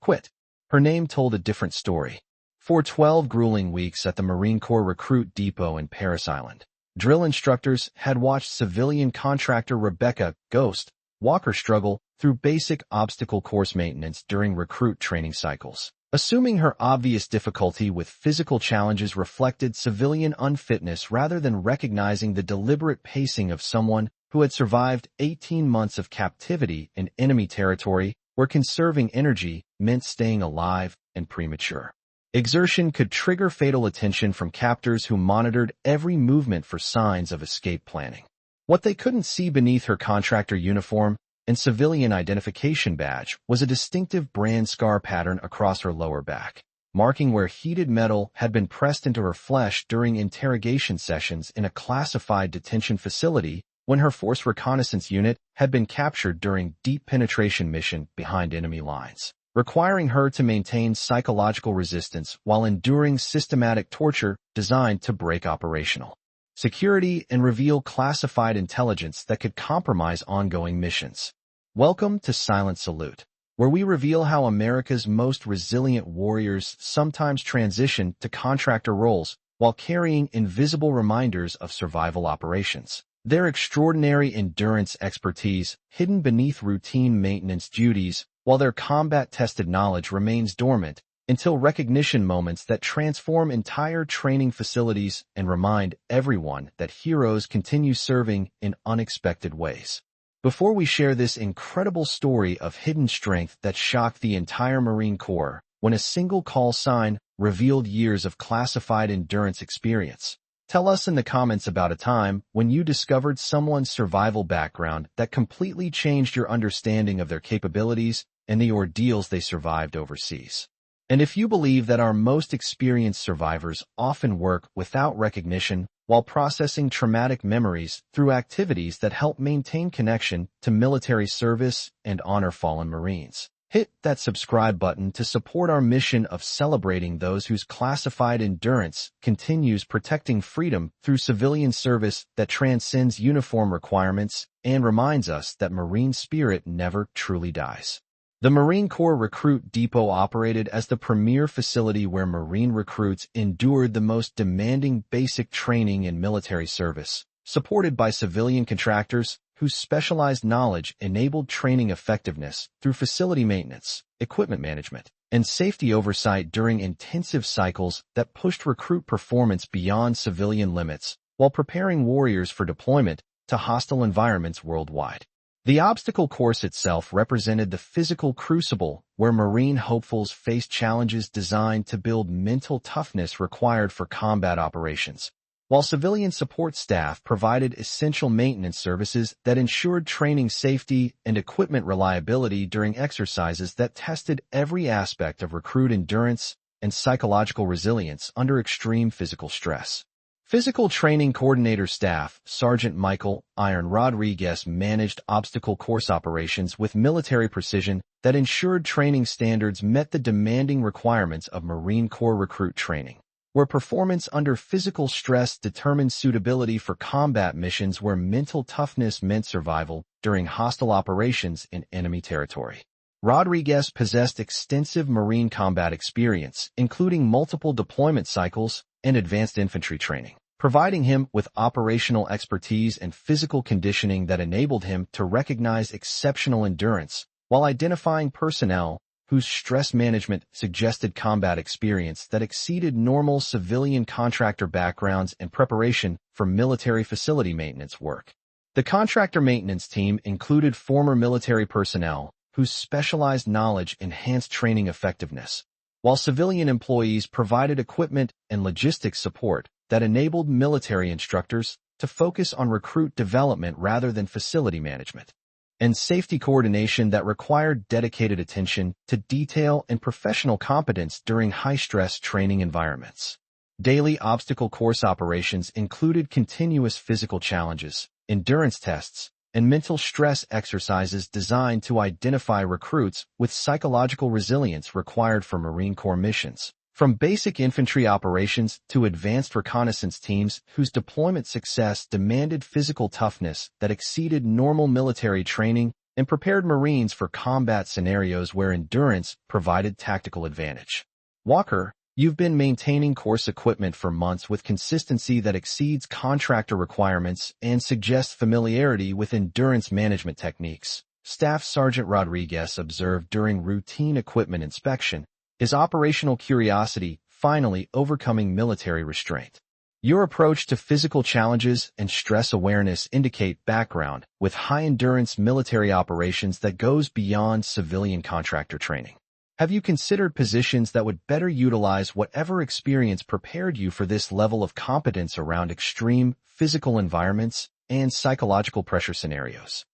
quit. Her name told a different story. For 12 grueling weeks at the Marine Corps Recruit Depot in Paris Island, drill instructors had watched civilian contractor Rebecca Ghost Walker struggle through basic obstacle course maintenance during recruit training cycles. Assuming her obvious difficulty with physical challenges reflected civilian unfitness rather than recognizing the deliberate pacing of someone who had survived 18 months of captivity in enemy territory where conserving energy meant staying alive and premature. Exertion could trigger fatal attention from captors who monitored every movement for signs of escape planning. What they couldn't see beneath her contractor uniform and civilian identification badge was a distinctive brand scar pattern across her lower back, marking where heated metal had been pressed into her flesh during interrogation sessions in a classified detention facility when her force reconnaissance unit had been captured during deep penetration mission behind enemy lines, requiring her to maintain psychological resistance while enduring systematic torture designed to break operational security and reveal classified intelligence that could compromise ongoing missions. Welcome to Silent Salute, where we reveal how America's most resilient warriors sometimes transition to contractor roles while carrying invisible reminders of survival operations. Their extraordinary endurance expertise hidden beneath routine maintenance duties, while their combat-tested knowledge remains dormant until recognition moments that transform entire training facilities and remind everyone that heroes continue serving in unexpected ways. Before we share this incredible story of hidden strength that shocked the entire Marine Corps when a single call sign revealed years of classified endurance experience, tell us in the comments about a time when you discovered someone's survival background that completely changed your understanding of their capabilities and the ordeals they survived overseas. And if you believe that our most experienced survivors often work without recognition while processing traumatic memories through activities that help maintain connection to military service and honor fallen Marines, hit that subscribe button to support our mission of celebrating those whose classified endurance continues protecting freedom through civilian service that transcends uniform requirements and reminds us that Marine spirit never truly dies. The Marine Corps Recruit Depot operated as the premier facility where Marine recruits endured the most demanding basic training in military service, supported by civilian contractors whose specialized knowledge enabled training effectiveness through facility maintenance, equipment management, and safety oversight during intensive cycles that pushed recruit performance beyond civilian limits while preparing warriors for deployment to hostile environments worldwide. The obstacle course itself represented the physical crucible where Marine hopefuls faced challenges designed to build mental toughness required for combat operations, while civilian support staff provided essential maintenance services that ensured training safety and equipment reliability during exercises that tested every aspect of recruit endurance and psychological resilience under extreme physical stress. Physical Training Coordinator Staff Sergeant Michael Iron Rodriguez managed obstacle course operations with military precision that ensured training standards met the demanding requirements of Marine Corps recruit training, where performance under physical stress determined suitability for combat missions where mental toughness meant survival during hostile operations in enemy territory. Rodriguez possessed extensive Marine combat experience, including multiple deployment cycles and advanced infantry training, providing him with operational expertise and physical conditioning that enabled him to recognize exceptional endurance while identifying personnel whose stress management suggested combat experience that exceeded normal civilian contractor backgrounds and preparation for military facility maintenance work. The contractor maintenance team included former military personnel whose specialized knowledge enhanced training effectiveness, while civilian employees provided equipment and logistics support that enabled military instructors to focus on recruit development rather than facility management, and safety coordination that required dedicated attention to detail and professional competence during high-stress training environments. Daily obstacle course operations included continuous physical challenges, endurance tests, and mental stress exercises designed to identify recruits with psychological resilience required for Marine Corps missions. From basic infantry operations to advanced reconnaissance teams whose deployment success demanded physical toughness that exceeded normal military training and prepared Marines for combat scenarios where endurance provided tactical advantage. Walker, you've been maintaining course equipment for months with consistency that exceeds contractor requirements and suggests familiarity with endurance management techniques, Staff Sergeant Rodriguez observed during routine equipment inspection, his operational curiosity finally overcoming military restraint. Your approach to physical challenges and stress awareness indicate background with high-endurance military operations that goes beyond civilian contractor training. Have you considered positions that would better utilize whatever experience prepared you for this level of competence around extreme physical environments and psychological pressure scenarios?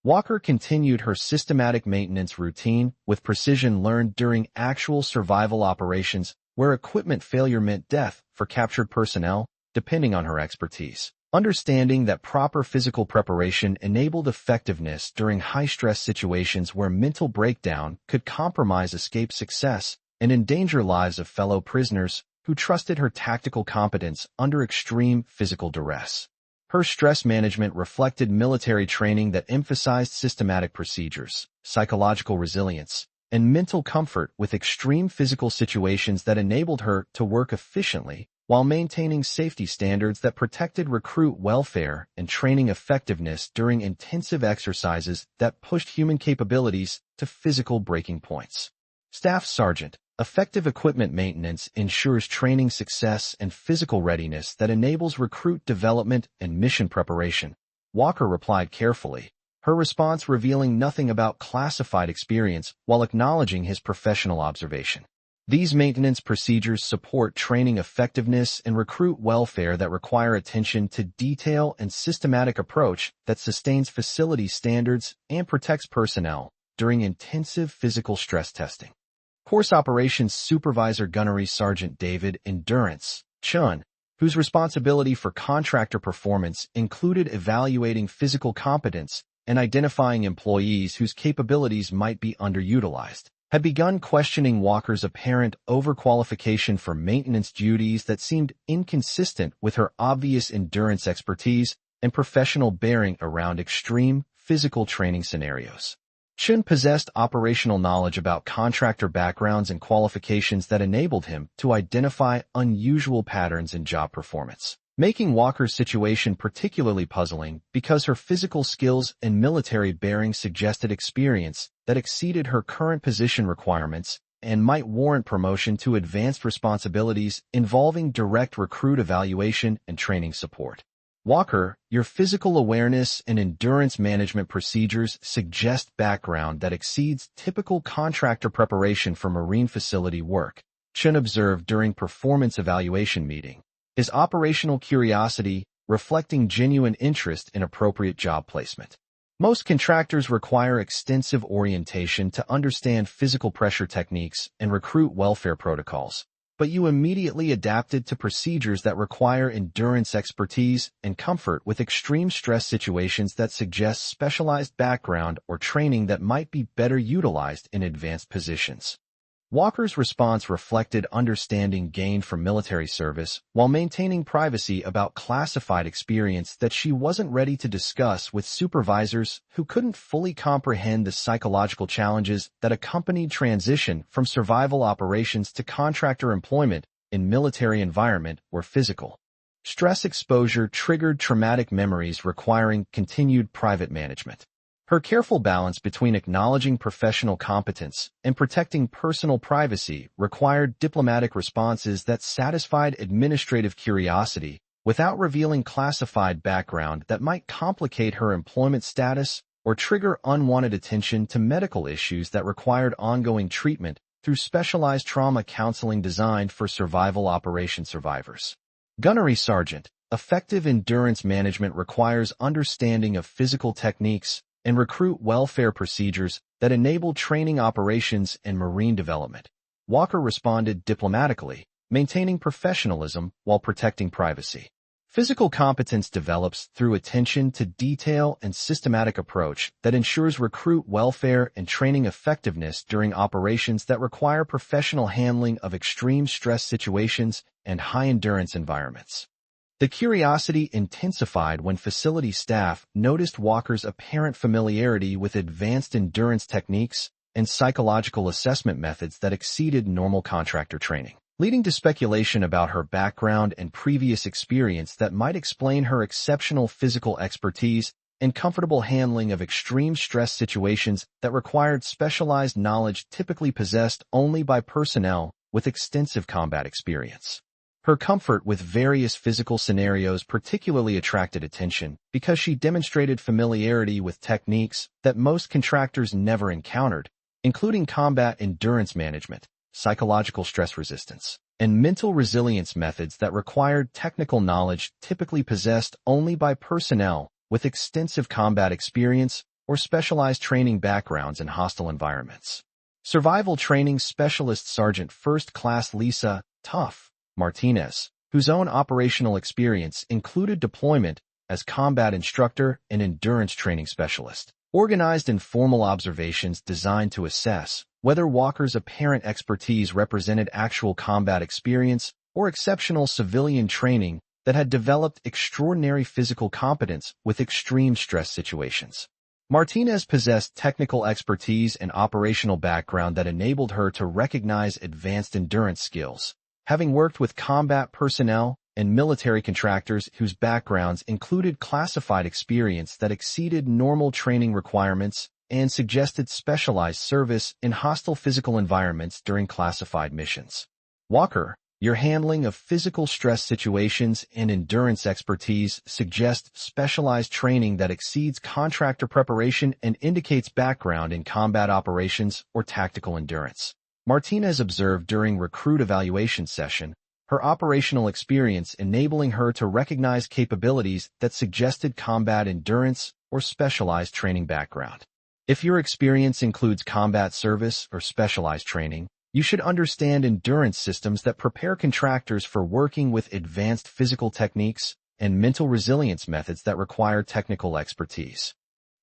Walker continued her systematic maintenance routine with precision learned during actual survival operations where equipment failure meant death for captured personnel, depending on her expertise. Understanding that proper physical preparation enabled effectiveness during high-stress situations where mental breakdown could compromise escape success and endanger lives of fellow prisoners who trusted her tactical competence under extreme physical duress. Her stress management reflected military training that emphasized systematic procedures, psychological resilience, and mental comfort with extreme physical situations that enabled her to work efficiently while maintaining safety standards that protected recruit welfare and training effectiveness during intensive exercises that pushed human capabilities to physical breaking points. Staff Sergeant, effective equipment maintenance ensures training success and physical readiness that enables recruit development and mission preparation. Walker replied carefully, her response revealing nothing about classified experience while acknowledging his professional observation. These maintenance procedures support training effectiveness and recruit welfare that require attention to detail and systematic approach that sustains facility standards and protects personnel during intensive physical stress testing. Course Operations Supervisor Gunnery Sergeant David Endurance Chun, whose responsibility for contractor performance included evaluating physical competence and identifying employees whose capabilities might be underutilized, had begun questioning Walker's apparent overqualification for maintenance duties that seemed inconsistent with her obvious endurance expertise and professional bearing around extreme physical training scenarios. Chun possessed operational knowledge about contractor backgrounds and qualifications that enabled him to identify unusual patterns in job performance, making Walker's situation particularly puzzling because her physical skills and military bearing suggested experience that exceeded her current position requirements and might warrant promotion to advanced responsibilities involving direct recruit evaluation and training support. Walker, your physical awareness and endurance management procedures suggest background that exceeds typical contractor preparation for Marine facility work, Chun observed during performance evaluation meeting, his operational curiosity reflecting genuine interest in appropriate job placement. Most contractors require extensive orientation to understand physical pressure techniques and recruit welfare protocols, but you immediately adapted to procedures that require endurance expertise and comfort with extreme stress situations that suggest specialized background or training that might be better utilized in advanced positions. Walker's response reflected understanding gained from military service while maintaining privacy about classified experience that she wasn't ready to discuss with supervisors who couldn't fully comprehend the psychological challenges that accompanied transition from survival operations to contractor employment in military environment where physical stress exposure triggered traumatic memories requiring continued private management. Her careful balance between acknowledging professional competence and protecting personal privacy required diplomatic responses that satisfied administrative curiosity without revealing classified background that might complicate her employment status or trigger unwanted attention to medical issues that required ongoing treatment through specialized trauma counseling designed for survival operation survivors. Gunnery Sergeant, effective endurance management requires understanding of physical techniques and recruit welfare procedures that enable training operations and Marine development. Walker responded diplomatically, maintaining professionalism while protecting privacy. Physical competence develops through attention to detail and systematic approach that ensures recruit welfare and training effectiveness during operations that require professional handling of extreme stress situations and high-endurance environments. The curiosity intensified when facility staff noticed Walker's apparent familiarity with advanced endurance techniques and psychological assessment methods that exceeded normal contractor training, leading to speculation about her background and previous experience that might explain her exceptional physical expertise and comfortable handling of extreme stress situations that required specialized knowledge typically possessed only by personnel with extensive combat experience. Her comfort with various physical scenarios particularly attracted attention because she demonstrated familiarity with techniques that most contractors never encountered, including combat endurance management, psychological stress resistance, and mental resilience methods that required technical knowledge typically possessed only by personnel with extensive combat experience or specialized training backgrounds in hostile environments. Survival Training Specialist Sergeant First Class Lisa Tough Martinez, whose own operational experience included deployment as combat instructor and endurance training specialist, organized informal observations designed to assess whether Walker's apparent expertise represented actual combat experience or exceptional civilian training that had developed extraordinary physical competence with extreme stress situations. Martinez possessed technical expertise and operational background that enabled her to recognize advanced endurance skills, having worked with combat personnel and military contractors whose backgrounds included classified experience that exceeded normal training requirements and suggested specialized service in hostile physical environments during classified missions. Walker, your handling of physical stress situations and endurance expertise suggest specialized training that exceeds contractor preparation and indicates background in combat operations or tactical endurance. Martinez observed during recruit evaluation session, her operational experience enabling her to recognize capabilities that suggested combat endurance or specialized training background. If your experience includes combat service or specialized training, you should understand endurance systems that prepare contractors for working with advanced physical techniques and mental resilience methods that require technical expertise.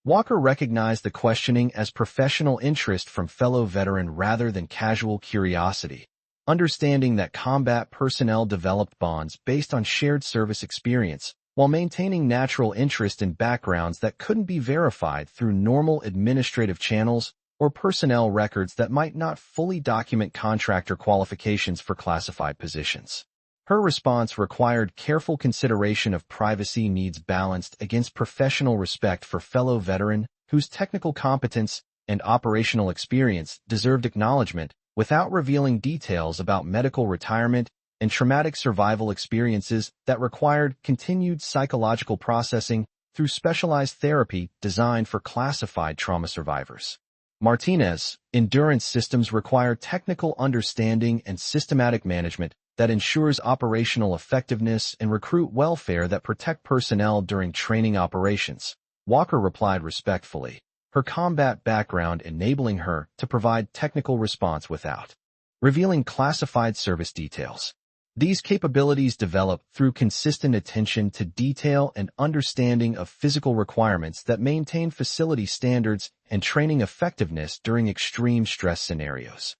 Walker recognized the questioning as professional interest from fellow veteran rather than casual curiosity, understanding that combat personnel developed bonds based on shared service experience while maintaining natural interest in backgrounds that couldn't be verified through normal administrative channels or personnel records that might not fully document contractor qualifications for classified positions. Her response required careful consideration of privacy needs balanced against professional respect for fellow veteran whose technical competence and operational experience deserved acknowledgement without revealing details about medical retirement and traumatic survival experiences that required continued psychological processing through specialized therapy designed for classified trauma survivors. Martinez, endurance systems require technical understanding and systematic management that ensures operational effectiveness and recruit welfare that protect personnel during training operations. Walker replied respectfully, her combat background enabling her to provide technical response without revealing classified service details. These capabilities develop through consistent attention to detail and understanding of physical requirements that maintain facility standards and training effectiveness during extreme stress scenarios.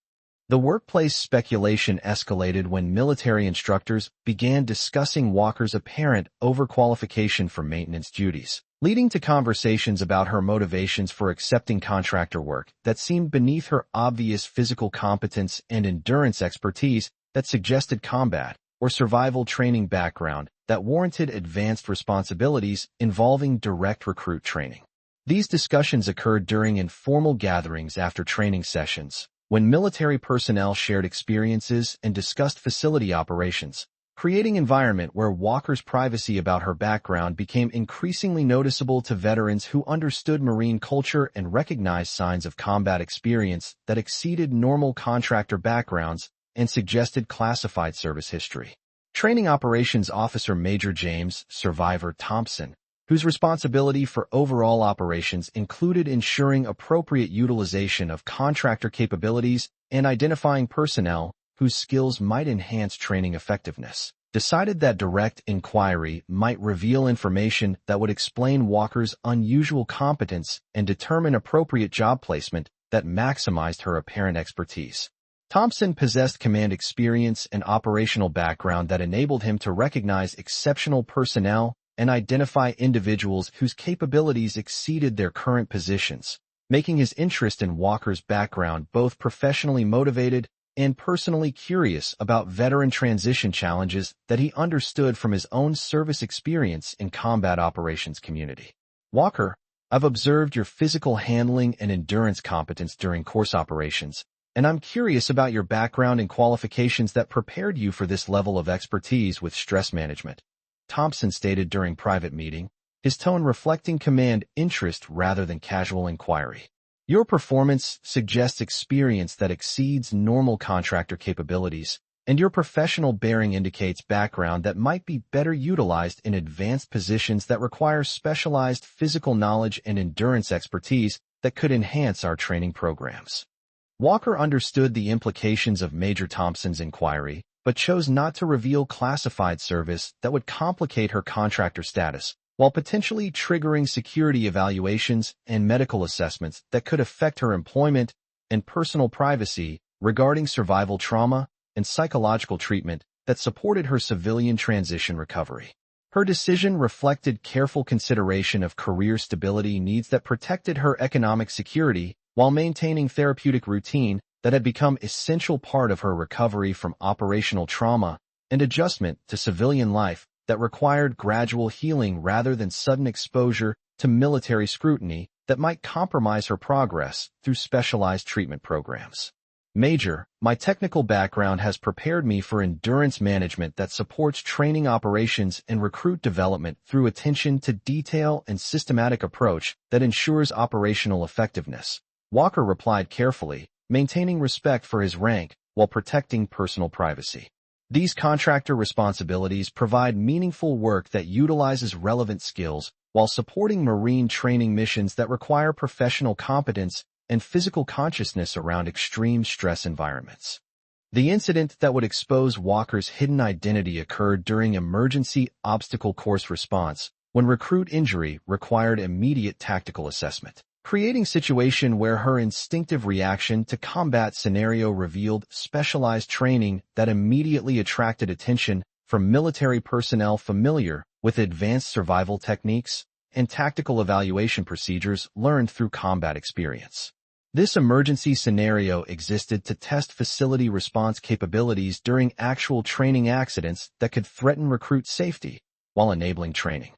The workplace speculation escalated when military instructors began discussing Walker's apparent overqualification for maintenance duties, leading to conversations about her motivations for accepting contractor work that seemed beneath her obvious physical competence and endurance expertise that suggested combat or survival training background that warranted advanced responsibilities involving direct recruit training. These discussions occurred during informal gatherings after training sessions, when military personnel shared experiences and discussed facility operations, creating an environment where Walker's privacy about her background became increasingly noticeable to veterans who understood Marine culture and recognized signs of combat experience that exceeded normal contractor backgrounds and suggested classified service history. Training Operations Officer Major James Survivor Thompson, whose responsibility for overall operations included ensuring appropriate utilization of contractor capabilities and identifying personnel whose skills might enhance training effectiveness, decided that direct inquiry might reveal information that would explain Walker's unusual competence and determine appropriate job placement that maximized her apparent expertise. Thompson possessed command experience and operational background that enabled him to recognize exceptional personnel and identify individuals whose capabilities exceeded their current positions, making his interest in Walker's background both professionally motivated and personally curious about veteran transition challenges that he understood from his own service experience in combat operations community. Walker, I've observed your physical handling and endurance competence during course operations, and I'm curious about your background and qualifications that prepared you for this level of expertise with stress management, Thompson stated during private meeting, his tone reflecting command interest rather than casual inquiry. Your performance suggests experience that exceeds normal contractor capabilities, and your professional bearing indicates background that might be better utilized in advanced positions that require specialized physical knowledge and endurance expertise that could enhance our training programs. Walker understood the implications of Major Thompson's inquiry, but chose not to reveal classified service that would complicate her contractor status, while potentially triggering security evaluations and medical assessments that could affect her employment and personal privacy regarding survival trauma and psychological treatment that supported her civilian transition recovery. Her decision reflected careful consideration of career stability needs that protected her economic security while maintaining therapeutic routine that had become an essential part of her recovery from operational trauma and adjustment to civilian life that required gradual healing rather than sudden exposure to military scrutiny that might compromise her progress through specialized treatment programs. Major, my technical background has prepared me for endurance management that supports training operations and recruit development through attention to detail and systematic approach that ensures operational effectiveness. Walker replied carefully, maintaining respect for his rank while protecting personal privacy. These contractor responsibilities provide meaningful work that utilizes relevant skills while supporting Marine training missions that require professional competence and physical consciousness around extreme stress environments. The incident that would expose Walker's hidden identity occurred during emergency obstacle course response when recruit injury required immediate tactical assessment, creating a situation where her instinctive reaction to combat scenario revealed specialized training that immediately attracted attention from military personnel familiar with advanced survival techniques and tactical evaluation procedures learned through combat experience. This emergency scenario existed to test facility response capabilities during actual training accidents that could threaten recruit safety while enabling training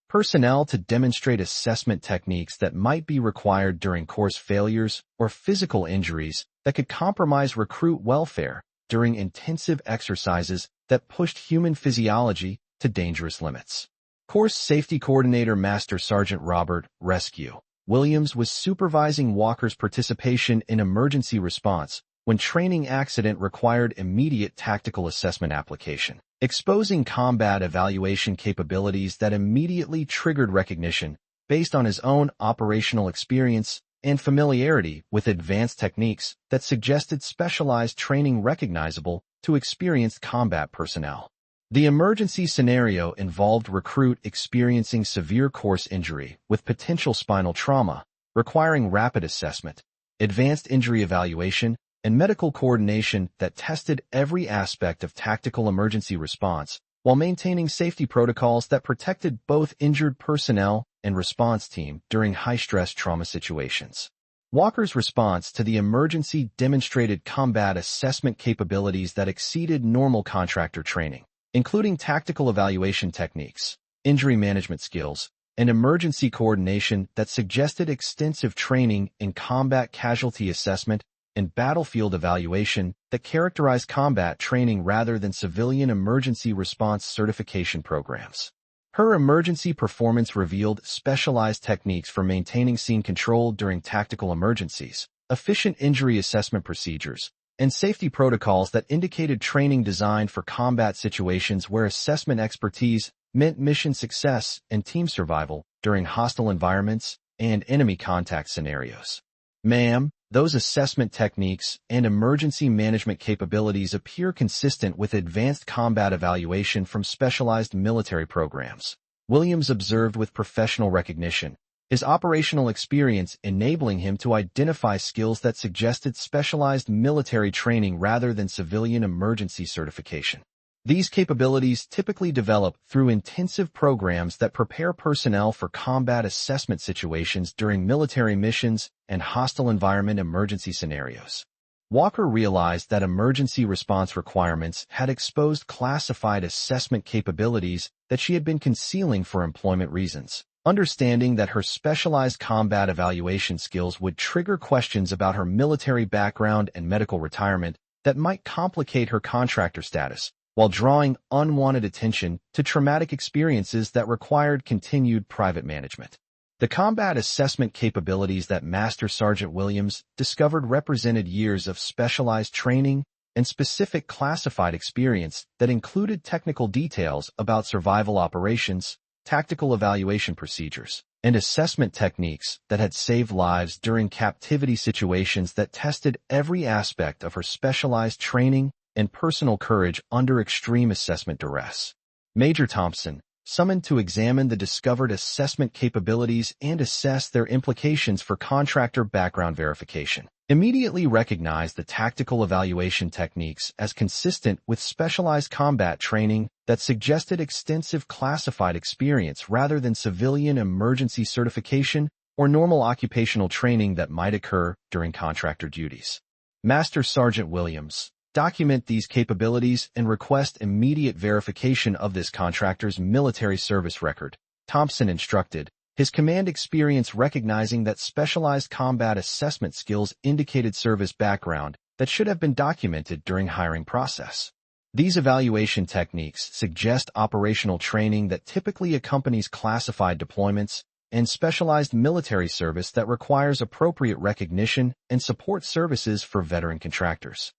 personnel to demonstrate assessment techniques that might be required during course failures or physical injuries that could compromise recruit welfare during intensive exercises that pushed human physiology to dangerous limits. Course Safety Coordinator Master Sergeant Robert Rescue Williams was supervising Walker's participation in emergency response when training accident required immediate tactical assessment application, exposing combat evaluation capabilities that immediately triggered recognition based on his own operational experience and familiarity with advanced techniques that suggested specialized training recognizable to experienced combat personnel. The emergency scenario involved recruit experiencing severe course injury with potential spinal trauma, requiring rapid assessment, advanced injury evaluation, and medical coordination that tested every aspect of tactical emergency response while maintaining safety protocols that protected both injured personnel and response team during high-stress trauma situations. Walker's response to the emergency demonstrated combat assessment capabilities that exceeded normal contractor training, including tactical evaluation techniques, injury management skills, and emergency coordination that suggested extensive training in combat casualty assessment and battlefield evaluation that characterized combat training rather than civilian emergency response certification programs. Her emergency performance revealed specialized techniques for maintaining scene control during tactical emergencies, efficient injury assessment procedures, and safety protocols that indicated training designed for combat situations where assessment expertise meant mission success and team survival during hostile environments and enemy contact scenarios. Ma'am, those assessment techniques and emergency management capabilities appear consistent with advanced combat evaluation from specialized military programs, Williams observed with professional recognition, his operational experience enabling him to identify skills that suggested specialized military training rather than civilian emergency certification. These capabilities typically develop through intensive programs that prepare personnel for combat assessment situations during military missions and hostile environment emergency scenarios. Walker realized that emergency response requirements had exposed classified assessment capabilities that she had been concealing for employment reasons. Understanding that her specialized combat evaluation skills would trigger questions about her military background and medical retirement that might complicate her contractor status, while drawing unwanted attention to traumatic experiences that required continued private management. The combat assessment capabilities that Master Sergeant Williams discovered represented years of specialized training and specific classified experience that included technical details about survival operations, tactical evaluation procedures, and assessment techniques that had saved lives during captivity situations that tested every aspect of her specialized training and personal courage under extreme assessment duress. Major Thompson, summoned to examine the discovered assessment capabilities and assess their implications for contractor background verification, immediately recognized the tactical evaluation techniques as consistent with specialized combat training that suggested extensive classified experience rather than civilian emergency certification or normal occupational training that might occur during contractor duties. Master Sergeant Williams, document these capabilities and request immediate verification of this contractor's military service record, Thompson instructed, his command experience recognizing that specialized combat assessment skills indicated service background that should have been documented during hiring process. These evaluation techniques suggest operational training that typically accompanies classified deployments and specialized military service that requires appropriate recognition and support services for veteran contractors.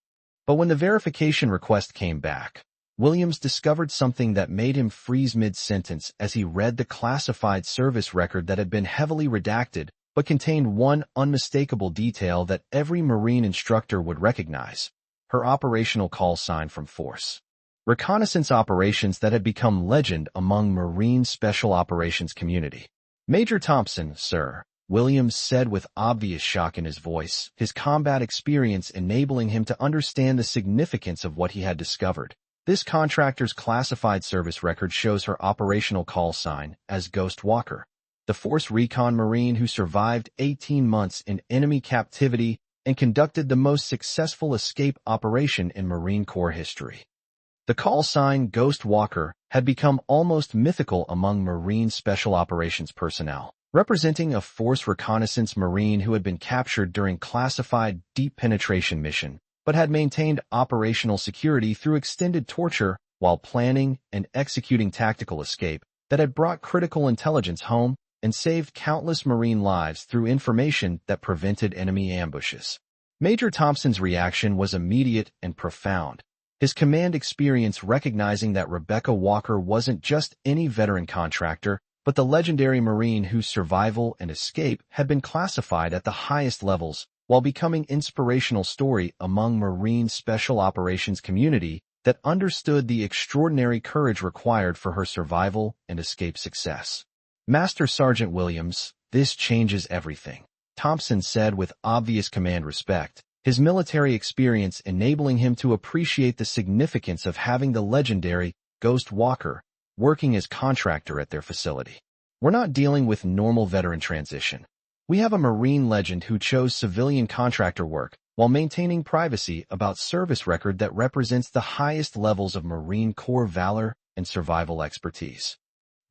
But when the verification request came back, Williams discovered something that made him freeze mid-sentence as he read the classified service record that had been heavily redacted but contained one unmistakable detail that every Marine instructor would recognize: her operational call sign from force. Reconnaissance operations that had become legend among Marine Special Operations community. Major Thompson, sir, Williams said with obvious shock in his voice, his combat experience enabling him to understand the significance of what he had discovered. This contractor's classified service record shows her operational call sign as Ghost Walker, the Force Recon Marine who survived 18 months in enemy captivity and conducted the most successful escape operation in Marine Corps history. The call sign Ghost Walker had become almost mythical among Marine Special Operations personnel, representing a Force Reconnaissance Marine who had been captured during classified deep penetration mission, but had maintained operational security through extended torture while planning and executing tactical escape that had brought critical intelligence home and saved countless Marine lives through information that prevented enemy ambushes. Major Thompson's reaction was immediate and profound, his command experience recognizing that Rebecca Walker wasn't just any veteran contractor, but the legendary Marine whose survival and escape had been classified at the highest levels while becoming inspirational story among Marine Special Operations community that understood the extraordinary courage required for her survival and escape success. Master Sergeant Williams, this changes everything, Thompson said with obvious command respect, his military experience enabling him to appreciate the significance of having the legendary Ghost Walker working as contractor at their facility. We're not dealing with normal veteran transition. We have a Marine legend who chose civilian contractor work while maintaining privacy about service record that represents the highest levels of Marine Corps valor and survival expertise.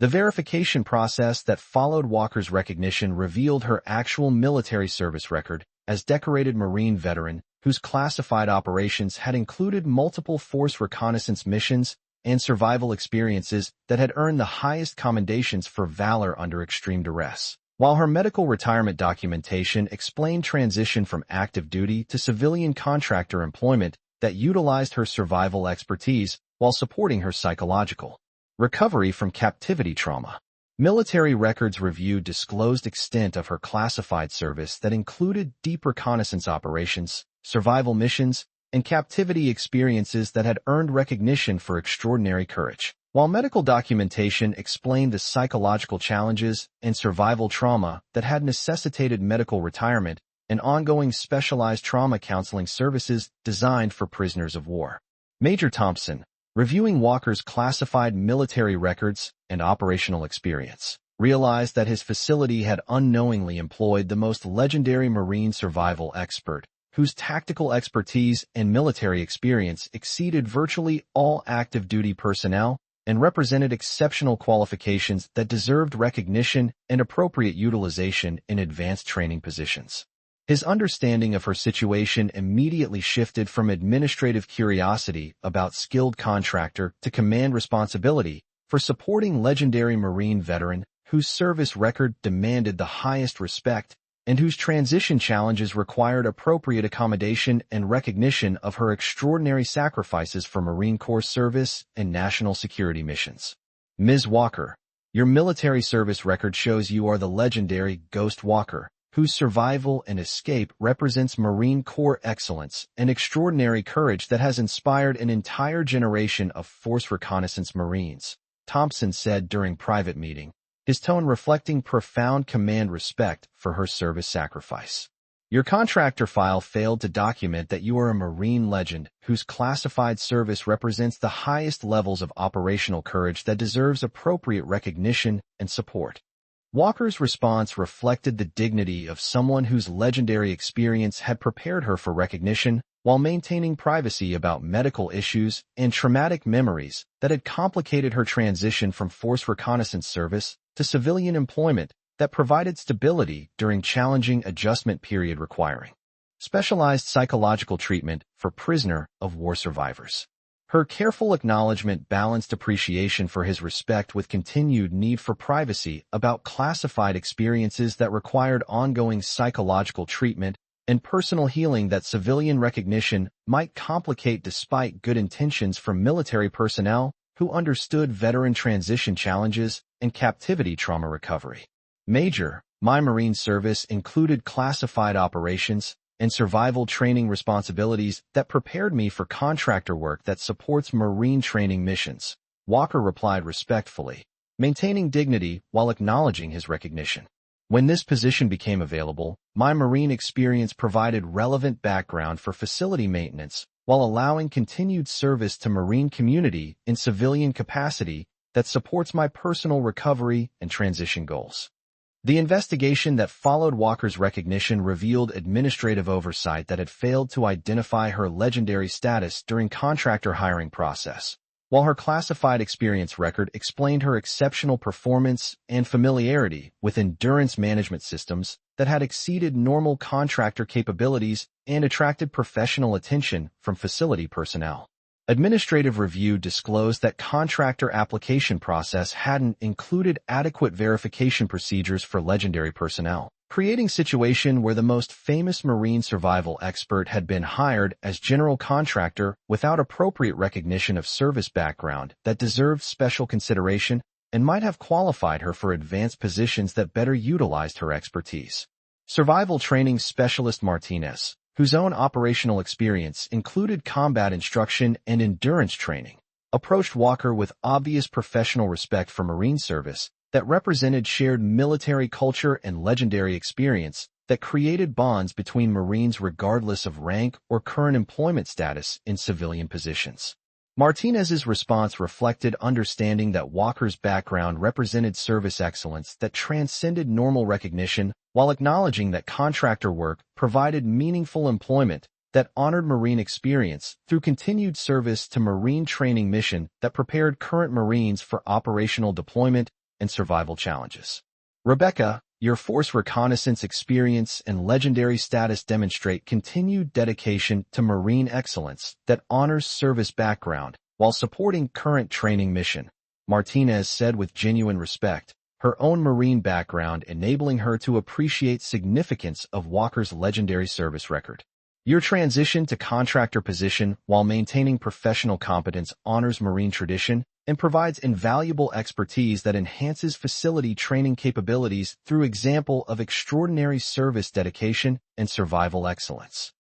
The verification process that followed Walker's recognition revealed her actual military service record as decorated Marine veteran whose classified operations had included multiple Force Reconnaissance missions and survival experiences that had earned the highest commendations for valor under extreme duress. While her medical retirement documentation explained transition from active duty to civilian contractor employment that utilized her survival expertise while supporting her psychological recovery from captivity trauma. Military records review disclosed extent of her classified service that included deep reconnaissance operations, survival missions, and captivity experiences that had earned recognition for extraordinary courage. While medical documentation explained the psychological challenges and survival trauma that had necessitated medical retirement and ongoing specialized trauma counseling services designed for prisoners of war. Major Thompson, reviewing Walker's classified military records and operational experience, realized that his facility had unknowingly employed the most legendary Marine survival expert, whose tactical expertise and military experience exceeded virtually all active duty personnel and represented exceptional qualifications that deserved recognition and appropriate utilization in advanced training positions. His understanding of her situation immediately shifted from administrative curiosity about skilled contractor to command responsibility for supporting legendary Marine veteran whose service record demanded the highest respect and whose transition challenges required appropriate accommodation and recognition of her extraordinary sacrifices for Marine Corps service and national security missions. Ms. Walker, your military service record shows you are the legendary Ghost Walker, whose survival and escape represents Marine Corps excellence and extraordinary courage that has inspired an entire generation of Force Reconnaissance Marines, Thompson said during private meeting, his tone reflecting profound command respect for her service sacrifice. Your contractor file failed to document that you are a Marine legend whose classified service represents the highest levels of operational courage that deserves appropriate recognition and support. Walker's response reflected the dignity of someone whose legendary experience had prepared her for recognition while maintaining privacy about medical issues and traumatic memories that had complicated her transition from Force Reconnaissance service to civilian employment that provided stability during challenging adjustment period requiring specialized psychological treatment for prisoner of war survivors. Her careful acknowledgement balanced appreciation for his respect with continued need for privacy about classified experiences that required ongoing psychological treatment and personal healing that civilian recognition might complicate despite good intentions from military personnel who understood veteran transition challenges and captivity trauma recovery. Major, my Marine service included classified operations and survival training responsibilities that prepared me for contractor work that supports Marine training missions, Walker replied respectfully, maintaining dignity while acknowledging his recognition. When this position became available, my Marine experience provided relevant background for facility maintenance while allowing continued service to Marine community in civilian capacity that supports my personal recovery and transition goals. The investigation that followed Walker's recognition revealed administrative oversight that had failed to identify her legendary status during contractor hiring process, while her classified experience record explained her exceptional performance and familiarity with endurance management systems that had exceeded normal contractor capabilities and attracted professional attention from facility personnel. Administrative review disclosed that contractor application process hadn't included adequate verification procedures for legendary personnel, creating situation where the most famous Marine survival expert had been hired as general contractor without appropriate recognition of service background that deserved special consideration and might have qualified her for advanced positions that better utilized her expertise. Survival training specialist Martinez, whose own operational experience included combat instruction and endurance training, approached Walker with obvious professional respect for Marine service that represented shared military culture and legendary experience that created bonds between Marines regardless of rank or current employment status in civilian positions. Martinez's response reflected understanding that Walker's background represented service excellence that transcended normal recognition while acknowledging that contractor work provided meaningful employment that honored Marine experience through continued service to Marine training mission that prepared current Marines for operational deployment and survival challenges. Rebecca, your Force Reconnaissance experience and legendary status demonstrate continued dedication to Marine excellence that honors service background while supporting current training mission, Martinez said with genuine respect, her own Marine background enabling her to appreciate significance of Walker's legendary service record. Your transition to contractor position while maintaining professional competence honors Marine tradition and provides invaluable expertise that enhances facility training capabilities through example of extraordinary service dedication and survival excellence.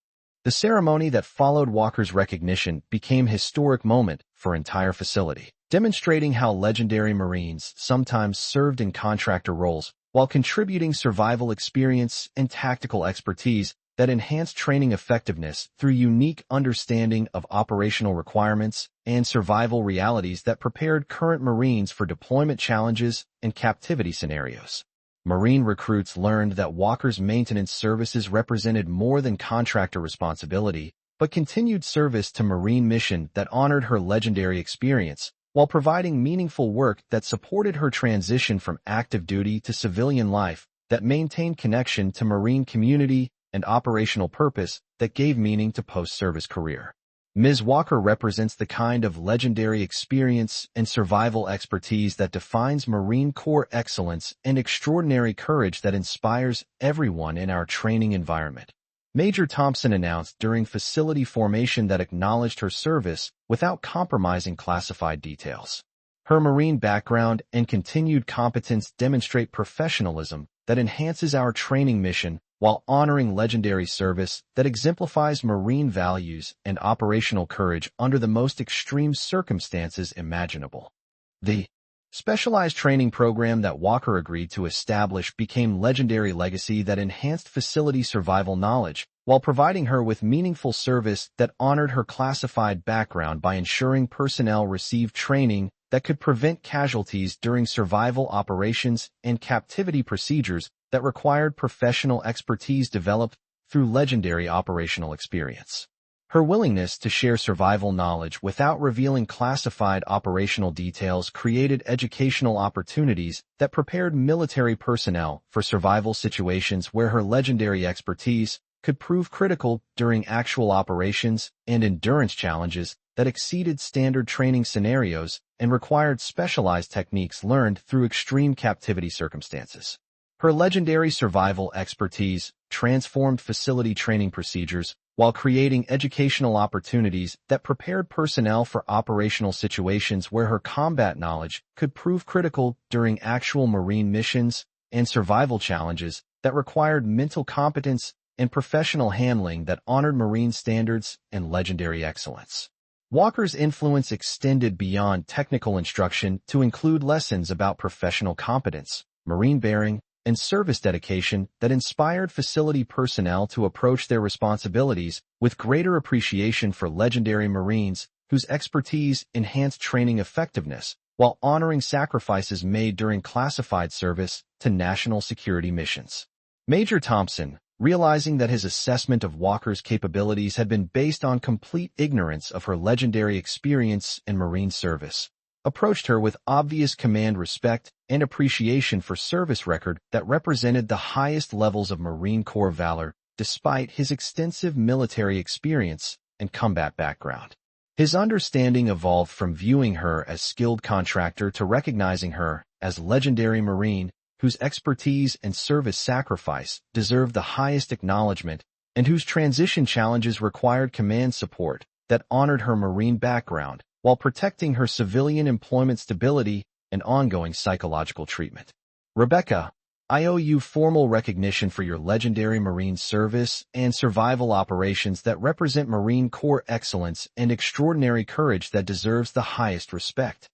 The ceremony that followed Walker's recognition became a historic moment for entire facility. demonstrating how legendary Marines sometimes served in contractor roles while contributing survival experience and tactical expertise that enhanced training effectiveness through unique understanding of operational requirements and survival realities that prepared current Marines for deployment challenges and captivity scenarios. Marine recruits learned that Walker's maintenance services represented more than contractor responsibility, but continued service to Marine mission that honored her legendary experience, while providing meaningful work that supported her transition from active duty to civilian life, that maintained connection to Marine community and operational purpose that gave meaning to post-service career. Ms. Walker represents the kind of legendary experience and survival expertise that defines Marine Corps excellence and extraordinary courage that inspires everyone in our training environment. Major Thompson announced during facility formation that acknowledged her service without compromising classified details. Her Marine background and continued competence demonstrate professionalism that enhances our training mission while honoring legendary service that exemplifies Marine values and operational courage under the most extreme circumstances imaginable. The specialized training program that Walker agreed to establish became legendary legacy that enhanced facility survival knowledge, while providing her with meaningful service that honored her classified background by ensuring personnel received training that could prevent casualties during survival operations and captivity procedures that required professional expertise developed through legendary operational experience. Her willingness to share survival knowledge without revealing classified operational details created educational opportunities that prepared military personnel for survival situations where her legendary expertise could prove critical during actual operations and endurance challenges that exceeded standard training scenarios and required specialized techniques learned through extreme captivity circumstances. Her legendary survival expertise transformed facility training procedures while creating educational opportunities that prepared personnel for operational situations where her combat knowledge could prove critical during actual Marine missions and survival challenges that required mental competence and professional handling that honored Marine standards and legendary excellence. Walker's influence extended beyond technical instruction to include lessons about professional competence, Marine bearing, and service dedication that inspired facility personnel to approach their responsibilities with greater appreciation for legendary Marines whose expertise enhanced training effectiveness while honoring sacrifices made during classified service to national security missions. Major Thompson, realizing that his assessment of Walker's capabilities had been based on complete ignorance of her legendary experience in Marine service, approached her with obvious command respect and appreciation for service record that represented the highest levels of Marine Corps valor despite his extensive military experience and combat background. His understanding evolved from viewing her as skilled contractor to recognizing her as legendary Marine whose expertise and service sacrifice deserved the highest acknowledgement and whose transition challenges required command support that honored her Marine background while protecting her civilian employment stability and ongoing psychological treatment. Rebecca, I owe you formal recognition for your legendary Marine service and survival operations that represent Marine Corps excellence and extraordinary courage that deserves the highest respect.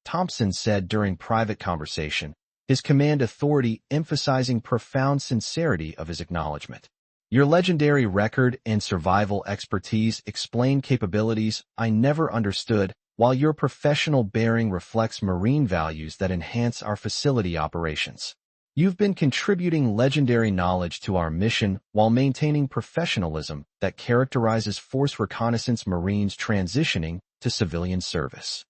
Thompson said during private conversation, his command authority emphasizing profound sincerity of his acknowledgement. Your legendary record and survival expertise explain capabilities I never understood, while your professional bearing reflects Marine values that enhance our facility operations. You've been contributing legendary knowledge to our mission while maintaining professionalism that characterizes Force Reconnaissance Marines transitioning to civilian service.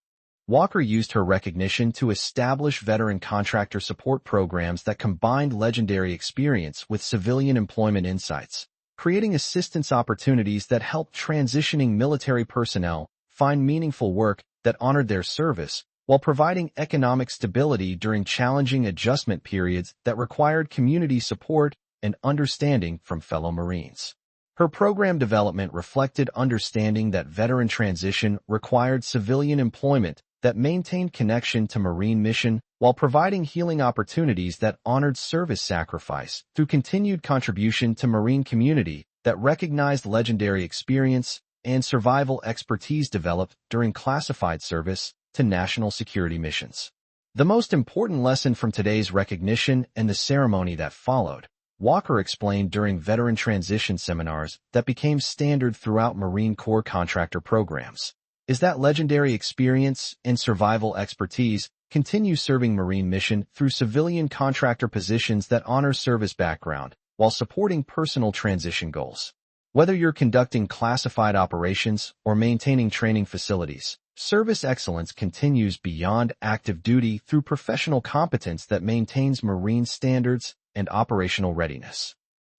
Walker used her recognition to establish veteran contractor support programs that combined legendary experience with civilian employment insights, creating assistance opportunities that helped transitioning military personnel find meaningful work that honored their service, while providing economic stability during challenging adjustment periods that required community support and understanding from fellow Marines. Her program development reflected understanding that veteran transition required civilian employment that maintained connection to Marine mission while providing healing opportunities that honored service sacrifice through continued contribution to Marine community that recognized legendary experience and survival expertise developed during classified service to to national security missions. The most important lesson from today's recognition and the ceremony that followed, Walker explained during veteran transition seminars that became standard throughout Marine Corps contractor programs, is that legendary experience and survival expertise continue serving Marine mission through civilian contractor positions that honor service background while supporting personal transition goals. Whether you're conducting classified operations or maintaining training facilities, service excellence continues beyond active duty through professional competence that maintains Marine standards and operational readiness.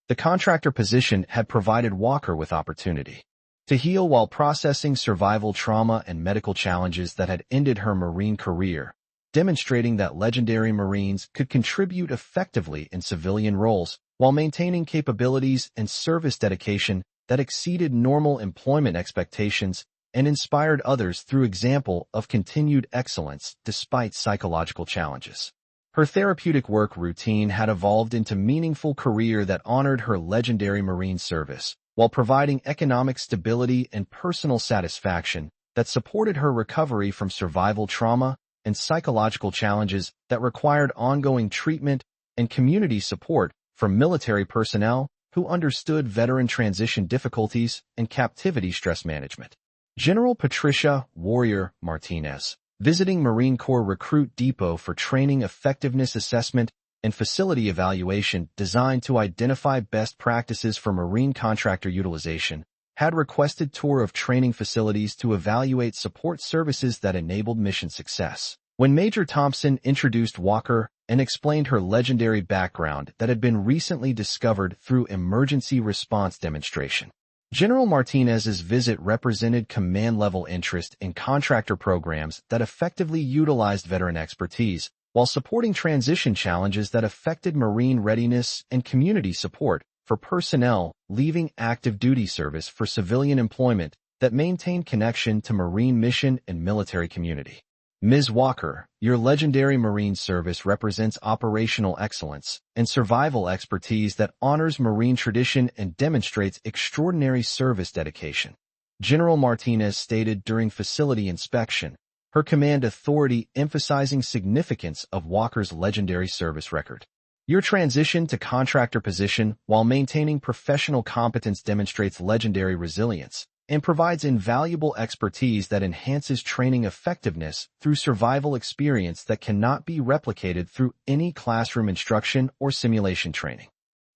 The contractor position had provided Walker with opportunity to heal while processing survival trauma and medical challenges that had ended her Marine career, demonstrating that legendary Marines could contribute effectively in civilian roles while maintaining capabilities and service dedication that exceeded normal employment expectations and inspired others through example of continued excellence despite psychological challenges. Her therapeutic work routine had evolved into a meaningful career that honored her legendary Marine service, while providing economic stability and personal satisfaction that supported her recovery from survival trauma and psychological challenges that required ongoing treatment and community support from military personnel who understood veteran transition difficulties and captivity stress management. General Patricia Warrior Martinez, visiting Marine Corps Recruit Depot for training effectiveness assessment and facility evaluation designed to identify best practices for Marine contractor utilization, had requested tour of training facilities to evaluate support services that enabled mission success. When Major Thompson introduced Walker and explained her legendary background that had been recently discovered through emergency response demonstration, General Martinez's visit represented command-level interest in contractor programs that effectively utilized veteran expertise while supporting transition challenges that affected Marine readiness and community support for personnel leaving active duty service for civilian employment that maintained connection to Marine mission and military community. Ms. Walker, your legendary Marine service represents operational excellence and survival expertise that honors Marine tradition and demonstrates extraordinary service dedication. General Martinez stated during facility inspection, her command authority emphasizing significance of Walker's legendary service record. Your transition to contractor position while maintaining professional competence demonstrates legendary resilience and provides invaluable expertise that enhances training effectiveness through survival experience that cannot be replicated through any classroom instruction or simulation training.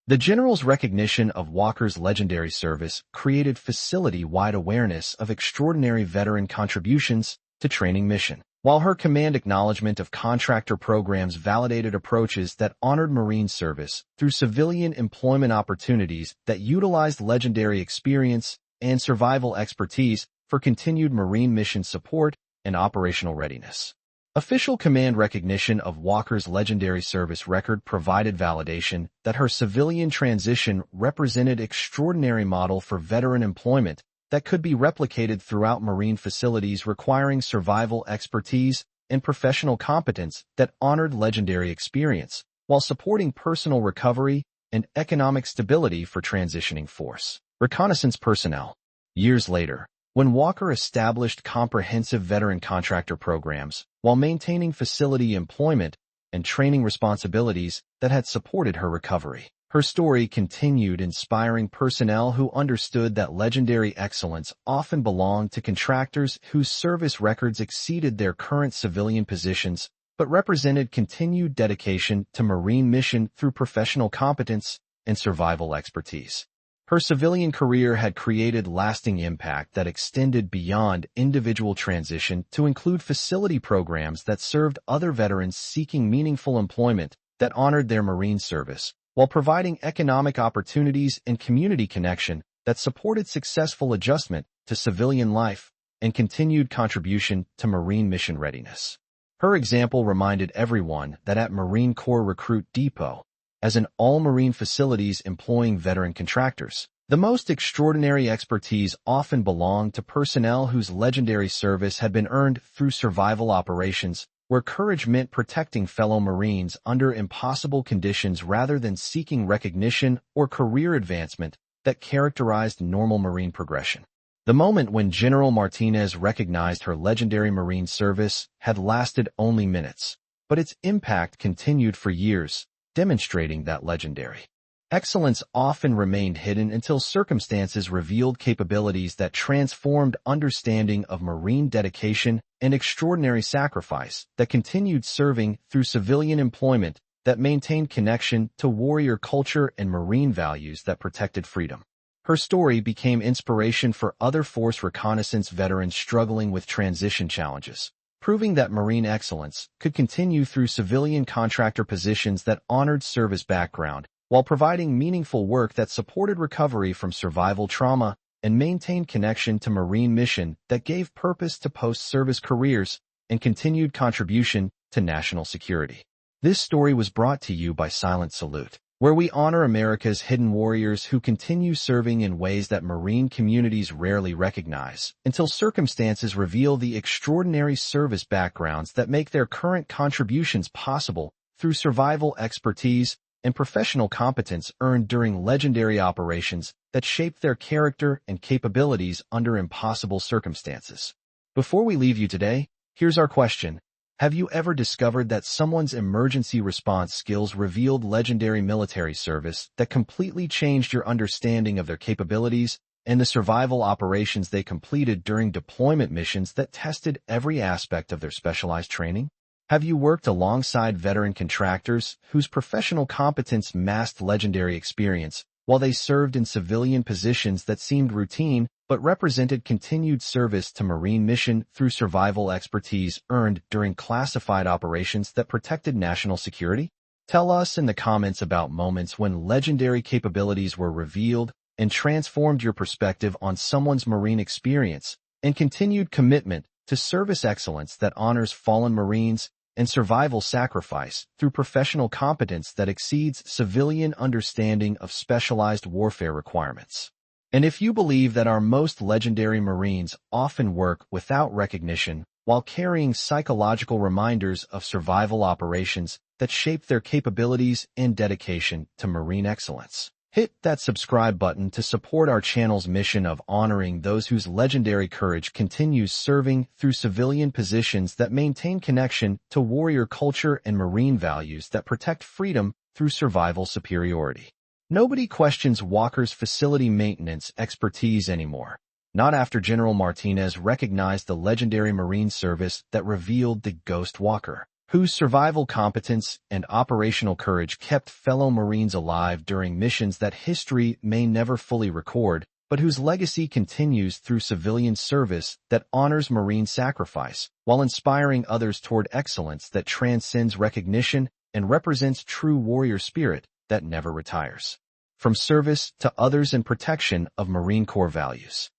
The General's recognition of Walker's legendary service created facility-wide awareness of extraordinary veteran contributions to training mission, while her command acknowledgement of contractor programs validated approaches that honored Marine service through civilian employment opportunities that utilized legendary experience and survival expertise for continued Marine mission support and operational readiness. Official command recognition of Walker's legendary service record provided validation that her civilian transition represented an extraordinary model for veteran employment that could be replicated throughout Marine facilities requiring survival expertise and professional competence that honored legendary experience while supporting personal recovery and economic stability for transitioning force. Reconnaissance personnel. Years later, when Walker established comprehensive veteran contractor programs while maintaining facility employment and training responsibilities that had supported her recovery, her story continued inspiring personnel who understood that legendary excellence often belonged to contractors whose service records exceeded their current civilian positions but represented continued dedication to Marine mission through professional competence and survival expertise. Her civilian career had created lasting impact that extended beyond individual transition to include facility programs that served other veterans seeking meaningful employment that honored their Marine service, while providing economic opportunities and community connection that supported successful adjustment to civilian life and continued contribution to Marine mission readiness. Her example reminded everyone that at Marine Corps Recruit Depot, as in all Marine facilities employing veteran contractors, the most extraordinary expertise often belonged to personnel whose legendary service had been earned through survival operations, where courage meant protecting fellow Marines under impossible conditions rather than seeking recognition or career advancement that characterized normal Marine progression. The moment when General Martinez recognized her legendary Marine service had lasted only minutes, but its impact continued for years, demonstrating that legendary excellence often remained hidden until circumstances revealed capabilities that transformed understanding of Marine dedication and extraordinary sacrifice that continued serving through civilian employment that maintained connection to warrior culture and Marine values that protected freedom. Her story became inspiration for other force reconnaissance veterans struggling with transition challenges, proving that Marine excellence could continue through civilian contractor positions that honored service background while providing meaningful work that supported recovery from survival trauma and maintained connection to Marine mission that gave purpose to post-service careers and continued contribution to national security. This story was brought to you by Silent Salute, where we honor America's hidden warriors who continue serving in ways that Marine communities rarely recognize, until circumstances reveal the extraordinary service backgrounds that make their current contributions possible through survival expertise and professional competence earned during legendary operations that shaped their character and capabilities under impossible circumstances. Before we leave you today, here's our question. Have you ever discovered that someone's emergency response skills revealed legendary military service that completely changed your understanding of their capabilities and the survival operations they completed during deployment missions that tested every aspect of their specialized training? Have you worked alongside veteran contractors whose professional competence masked legendary experience while they served in civilian positions that seemed routine but represented continued service to Marine mission through survival expertise earned during classified operations that protected national security? Tell us in the comments about moments when legendary capabilities were revealed and transformed your perspective on someone's Marine experience and continued commitment to service excellence that honors fallen Marines and survival sacrifice through professional competence that exceeds civilian understanding of specialized warfare requirements. And if you believe that our most legendary Marines often work without recognition while carrying psychological reminders of survival operations that shape their capabilities and dedication to Marine excellence, hit that subscribe button to support our channel's mission of honoring those whose legendary courage continues serving through civilian positions that maintain connection to warrior culture and Marine values that protect freedom through survival superiority. Nobody questions Walker's facility maintenance expertise anymore, not after General Martinez recognized the legendary Marine service that revealed the Ghost Walker, whose survival competence and operational courage kept fellow Marines alive during missions that history may never fully record, but whose legacy continues through civilian service that honors Marine sacrifice, while inspiring others toward excellence that transcends recognition and represents true warrior spirit that never retires. From service to others and protection of Marine Corps values.